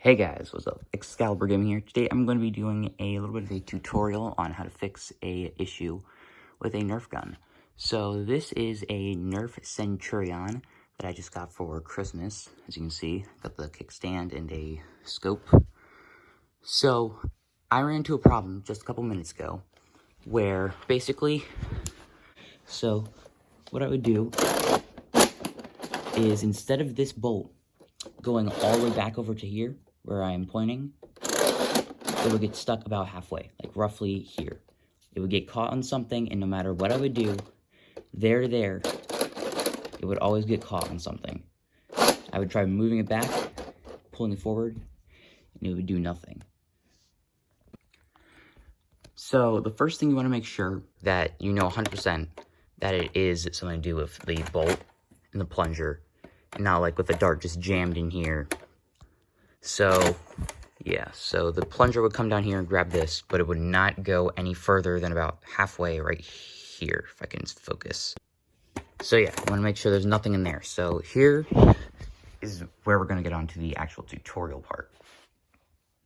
Hey guys, what's up? Excalibur Gaming here. Today I'm going to be doing a little bit of a tutorial on how to fix a issue with a Nerf gun. So this is a Nerf Centurion that I just got for Christmas. As you can see, got the kickstand and a scope. So I ran into a problem just a couple minutes ago where basically, so what I would do is instead of this bolt going all the way back over to here, where I am pointing, it would get stuck about halfway, like roughly here. It would get caught on something, and no matter what I would do, there to there, it would always get caught on something. I would try moving it back, pulling it forward, and it would do nothing. So the first thing you want to make sure that you know 100% that it is something to do with the bolt and the plunger, and not like with the dart just jammed in here. So, yeah, so the plunger would come down here and grab this, but it would not go any further than about halfway right here, if I can focus. So yeah, I want to make sure there's nothing in there. So here is where we're going to get onto the actual tutorial part.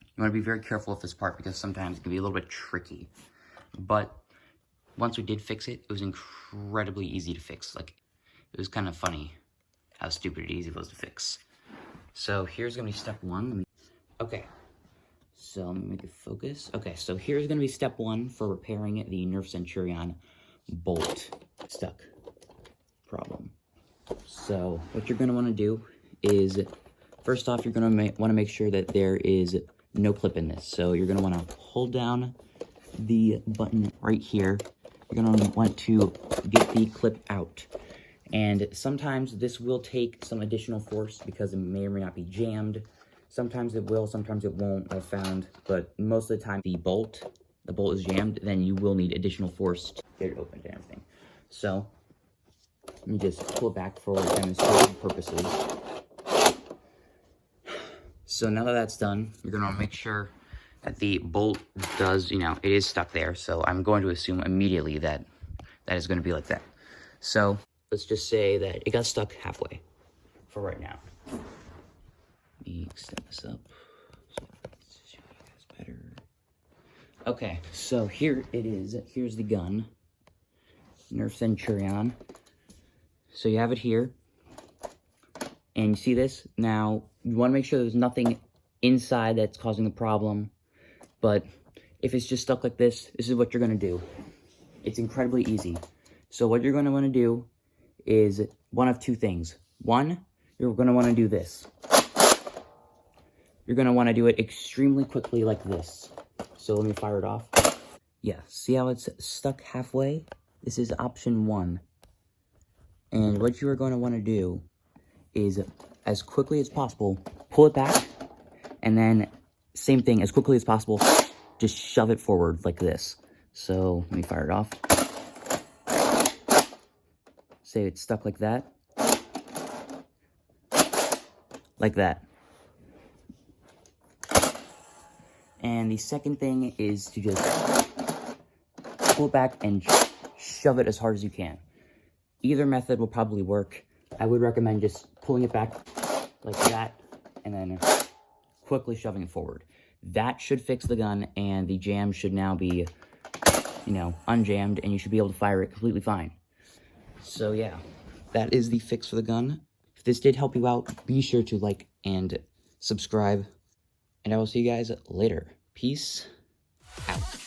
You want to be very careful with this part because sometimes it can be a little bit tricky. But once we did fix it, it was incredibly easy to fix. Like, it was kind of funny how stupid easy it was to fix. So here's going to be step one. Okay, so let me make it focus. Okay, so here's going to be step one for repairing the Nerf Centurion bolt stuck problem. So what you're going to want to do is, first off, you're going to want to make sure that there is no clip in this. So you're going to want to hold down the button right here. You're going to want to get the clip out. And sometimes this will take some additional force because it may or may not be jammed. Sometimes it will, sometimes it won't, I've found. But most of the time, the bolt is jammed, then you will need additional force to get it open and everything. So, let me just pull it back for demonstration purposes. So now that that's done, you're going to make sure that the bolt does, it is stuck there. So I'm going to assume immediately that that is going to be like that. So let's just say that it got stuck halfway for right now. Let me extend this up so I can show you guys better. Okay, so here it is. Here's the gun, Nerf Centurion. So you have it here, and you see this? Now, you want to make sure there's nothing inside that's causing the problem, but if it's just stuck like this is what you're going to do. It's incredibly easy. So what you're going to want to do is one of two things. One, you're going to want to do this. You're going to want to do it extremely quickly like this. So let me fire it off. Yeah, see how it's stuck halfway? This is option one. And what you are going to want to do is, as quickly as possible, pull it back, and then same thing, as quickly as possible, just shove it forward like this. So let me fire it off. Say it's stuck like that. Like that. And the second thing is to just pull it back and shove it as hard as you can. Either method will probably work. I would recommend just pulling it back like that and then quickly shoving it forward. That should fix the gun, and the jam should now be, unjammed, and you should be able to fire it completely fine. So yeah, that is the fix for the gun. If this did help you out, be sure to like and subscribe, and I will see you guys later. Peace out.